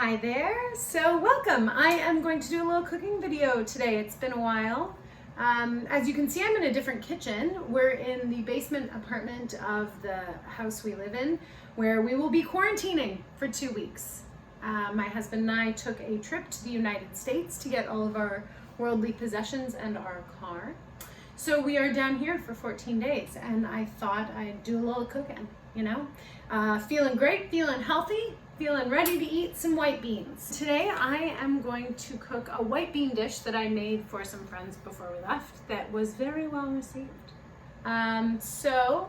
Hi there, so welcome. I am going to do a little cooking video today. It's been a while. As you can see, I'm in a different kitchen. We're in the basement apartment of the house we live in, where we will be quarantining for 2 weeks. My husband and I took a trip to the United States to get all of our worldly possessions and our car. So we are down here for 14 days, and I thought I'd do a little cooking, you know? Feeling great, feeling healthy, feeling ready to eat some white beans. Today I am going to cook a white bean dish that I made for some friends before we left that was very well received. So,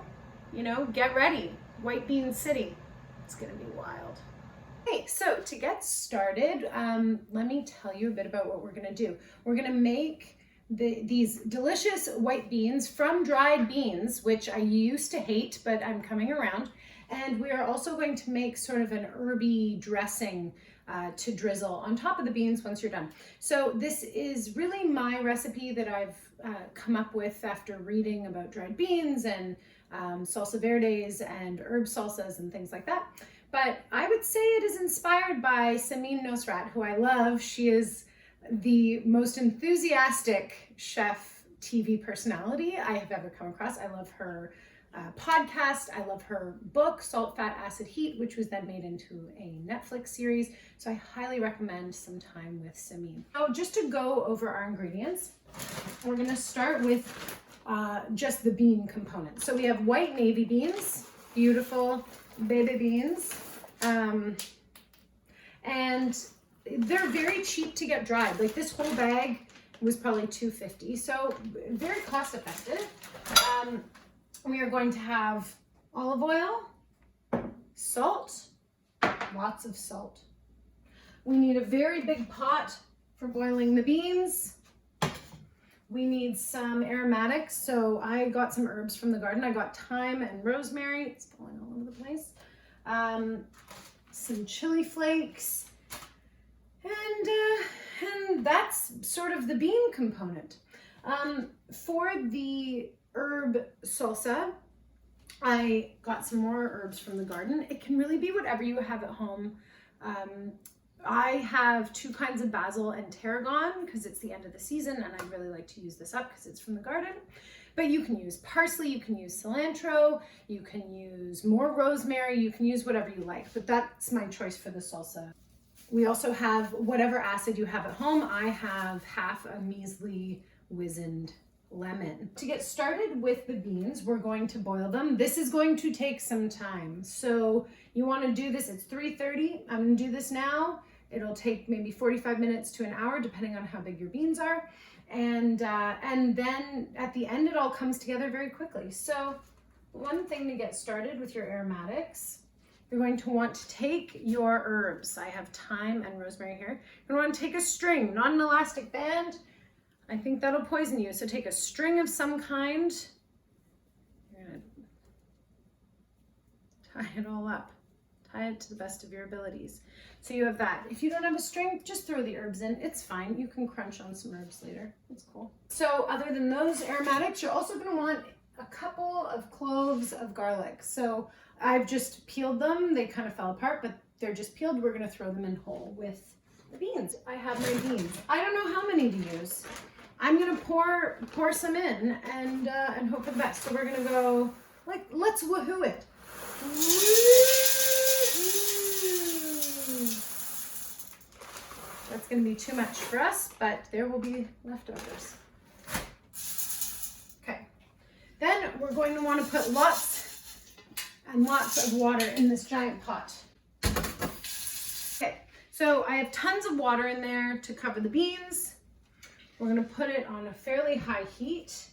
you know, get ready. White Bean City. It's gonna be wild. Okay, so to get started, let me tell you a bit about what we're gonna do. We're gonna make these delicious white beans from dried beans, which I used to hate, but I'm coming around. And we are also going to make sort of an herby dressing to drizzle on top of the beans once you're done. So this is really my recipe that I've come up with after reading about dried beans and salsa verdes and herb salsas and things like that. But I would say it is inspired by Samin Nosrat, who I love. She is the most enthusiastic chef TV personality I have ever come across. I love her podcast. I love her book, Salt, Fat, Acid, Heat, which was then made into a Netflix series. So I highly recommend some time with Samin. So just to go over our ingredients, we're going to start with just the bean component. So we have white navy beans, beautiful baby beans, and they're very cheap to get dried. Like this whole bag was probably $2.50, so very cost effective. We are going to have olive oil, salt, lots of salt. We need a very big pot for boiling the beans. We need some aromatics. So I got some herbs from the garden. I got thyme and rosemary. It's falling all over the place. Some chili flakes. And that's sort of the bean component. For the herb salsa, I got some more herbs from the garden. It can really be whatever you have at home. I have 2 kinds of basil and tarragon because it's the end of the season and I really like to use this up because it's from the garden. But you can use parsley, you can use cilantro, you can use more rosemary, you can use whatever you like, but that's my choice for the salsa. We also have whatever acid you have at home. I have half a measly wizened lemon. To get started with the beans, we're going to boil them. This is going to take some time. So you want to do this, it's 3:30. I'm going to do this now. It'll take maybe 45 minutes to an hour, depending on how big your beans are. And then at the end, it all comes together very quickly. So one thing to get started with your aromatics, you're going to want to take your herbs. I have thyme and rosemary here. You're going to want to take a string, not an elastic band. I think that'll poison you. So take a string of some kind. You're going to tie it all up. Tie it to the best of your abilities. So you have that. If you don't have a string, just throw the herbs in. It's fine. You can crunch on some herbs later. It's cool. So other than those aromatics, you're also going to want a couple of cloves of garlic. So I've just peeled them. They kind of fell apart, but they're just peeled. We're going to throw them in whole with the beans. I have my beans. I don't know how many to use. I'm going to pour some in and hope for the best. So we're going to go, like, let's woohoo it. That's going to be too much for us, but there will be leftovers. Okay. Then we're going to want to put lots and lots of water in this giant pot. Okay. So I have tons of water in there to cover the beans. We're going to put it on a fairly high heat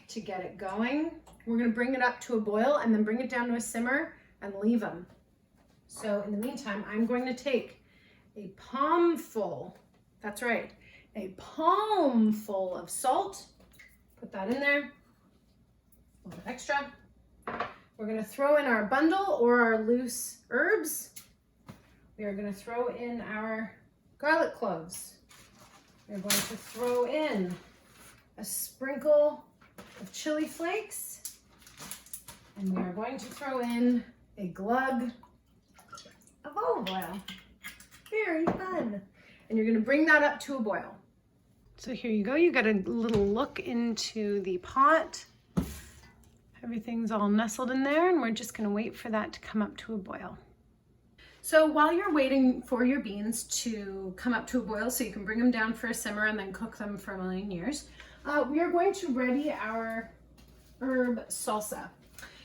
to get it going. We're going to bring it up to a boil and then bring it down to a simmer and leave them. So in the meantime, I'm going to take a palmful, that's right, a palmful of salt, put that in there, a little extra. We're going to throw in our bundle or our loose herbs. We are going to throw in our garlic cloves. We're going to throw in a sprinkle of chili flakes, and we are going to throw in a glug of olive oil. Very fun. And you're gonna bring that up to a boil. So here you go, you got a little look into the pot. Everything's all nestled in there, and we're just gonna wait for that to come up to a boil. So while you're waiting for your beans to come up to a boil so you can bring them down for a simmer and then cook them for a million years, we are going to ready our herb salsa.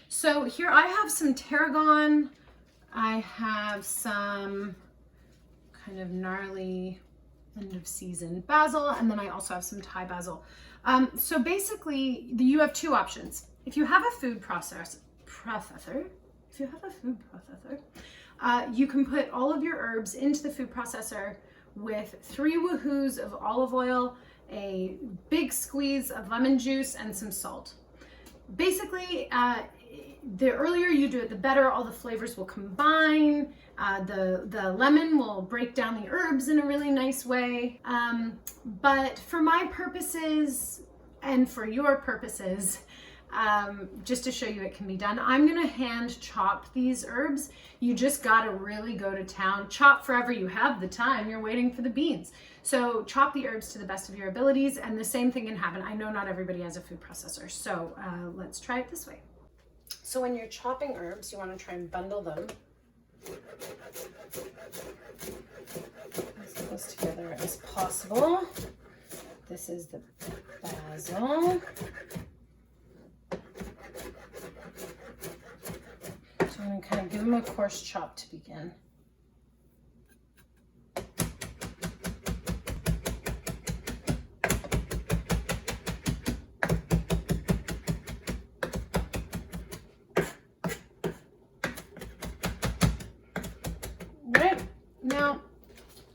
So here I have some tarragon, I have some kind of gnarly end of season basil, and then I also have some Thai basil. So basically you have two options. If you have a food processor, you can put all of your herbs into the food processor with 3 woohoos of olive oil, a big squeeze of lemon juice, and some salt. Basically, the earlier you do it, the better. All the flavors will combine. The lemon will break down the herbs in a really nice way. But for my purposes and for your purposes, just to show you it can be done, I'm gonna hand chop these herbs. You just gotta really go to town. Chop forever you have the time. You're waiting for the beans. So chop the herbs to the best of your abilities, and the same thing can happen. I know not everybody has a food processor, so let's try it this way. So when you're chopping herbs, you want to try and bundle them as close together as possible. This is the basil. So I'm going to kind of give them a coarse chop to begin. Right, now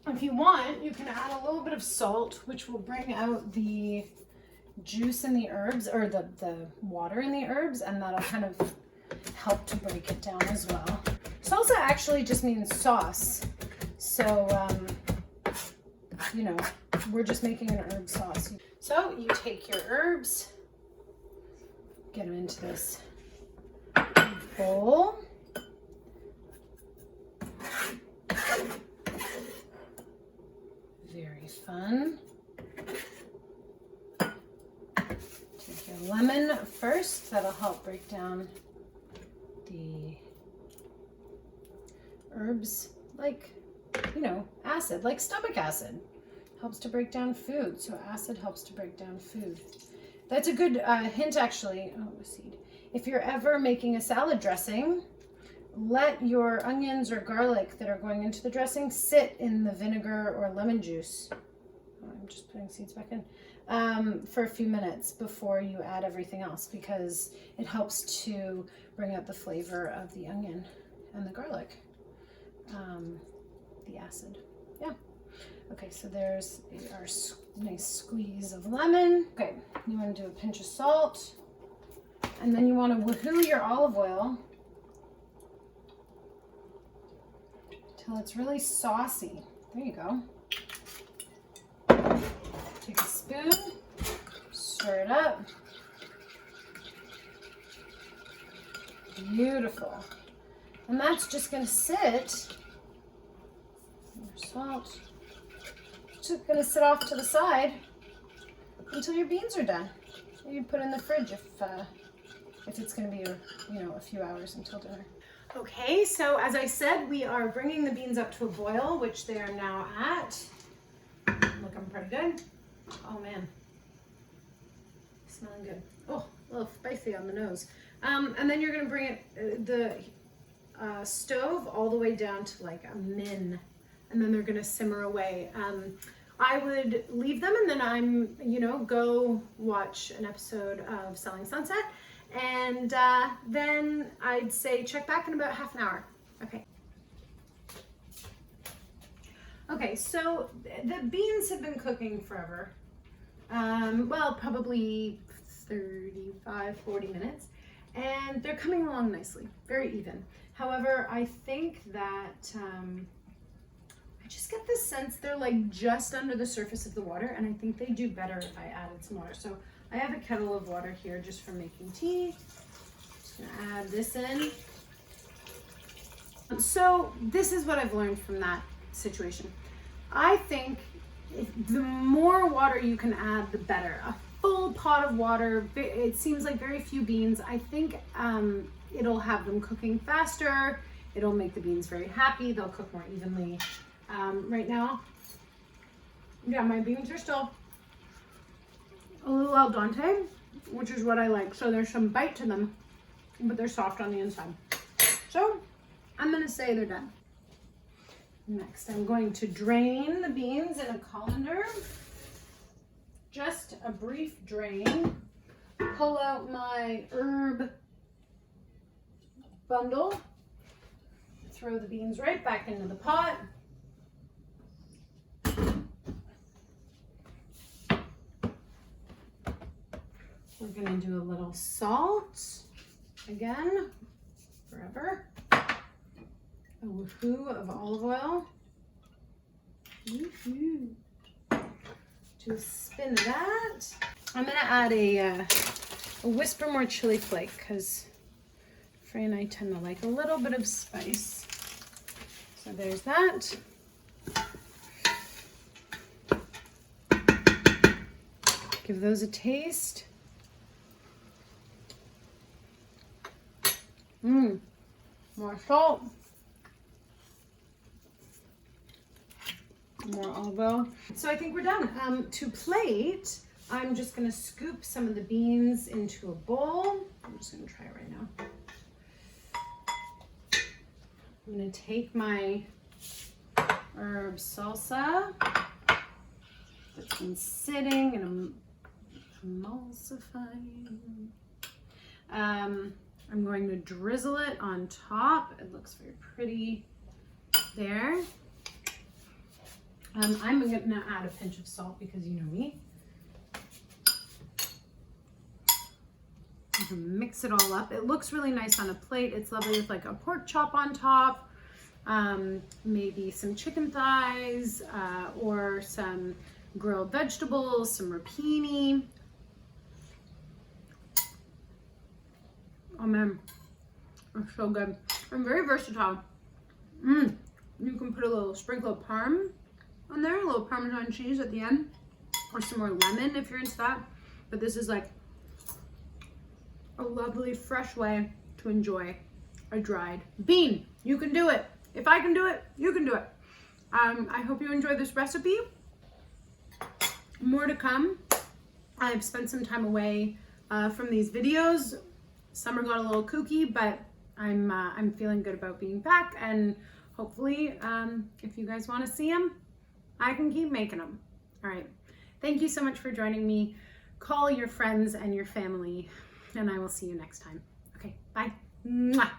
if you want, you can add a little bit of salt, which will bring out the juice in the herbs, or the water in the herbs, and that'll kind of help to break it down as well. Salsa actually just means sauce, so you know, we're just making an herb sauce. So you take your herbs, get them into this bowl. Very fun. Take your lemon first, that'll help break down the herbs, like, you know, acid, like stomach acid helps to break down food. So acid helps to break down food. That's a good hint, actually. Oh, a seed. If you're ever making a salad dressing, let your onions or garlic that are going into the dressing sit in the vinegar or lemon juice. I'm just putting seeds back in for a few minutes before you add everything else, because it helps to bring out the flavor of the onion and the garlic, the acid. Yeah. Okay, so there's our nice squeeze of lemon. Okay, you want to do a pinch of salt, and then you want to woohoo your olive oil till it's really saucy. There you go. Take a spoon, stir it up. Beautiful. And that's just going to sit, your salt, just going to sit off to the side until your beans are done. You put in the fridge if it's going to be a few hours until dinner. Okay, so as I said, we are bringing the beans up to a boil, which they are now at. Looking pretty good. Oh man, smelling good. Oh, a little spicy on the nose. And then you're gonna bring it, the stove all the way down to like a min, and then they're gonna simmer away. I would leave them, and then go watch an episode of Selling Sunset. And then I'd say check back in about half an hour. Okay. Okay, so the beans have been cooking forever. Well, probably 35, 40 minutes. And they're coming along nicely, very even. However, I think that I just get the sense they're like just under the surface of the water, and I think they do better if I added some water. So I have a kettle of water here just for making tea. Just gonna add this in. So this is what I've learned from that. situation. I think the more water you can add, the better. A full pot of water, it seems like very few beans. I think it'll have them cooking faster. It'll make the beans very happy. They'll cook more evenly. Right now, yeah, my beans are still a little al dente, which is what I like. So there's some bite to them, but they're soft on the inside. So I'm gonna say they're done. Next, I'm going to drain the beans in a colander. Just a brief drain. Pull out my herb bundle. Throw the beans right back into the pot. We're gonna do a little salt, again, forever. A woohoo of olive oil. Woohoo. Do a spin of that. I'm gonna add a whisper more chili flake because Frey and I tend to like a little bit of spice. So there's that. Give those a taste. More salt. More olive oil. So I think we're done. To plate, I'm just gonna scoop some of the beans into a bowl. I'm just gonna try it right now. I'm gonna take my herb salsa that's been sitting and emulsifying. I'm going to drizzle it on top. It looks very pretty there. I'm gonna add a pinch of salt because you know me. You can mix it all up. It looks really nice on a plate. It's lovely with like a pork chop on top, maybe some chicken thighs, or some grilled vegetables, some rapini. Oh man, it's so good. And very versatile. You can put a little sprinkle of parm on there, a little Parmesan cheese at the end, or some more lemon if you're into that. But this is like a lovely fresh way to enjoy a dried bean. You can do it. If I can do it, you can do it. I hope you enjoyed this recipe. More to come. I've spent some time away from these videos. Summer got a little kooky, but I'm feeling good about being back, and hopefully if you guys want to see them, I can keep making them. All right. Thank you so much for joining me. Call your friends and your family, and I will see you next time. Okay, bye. Mwah.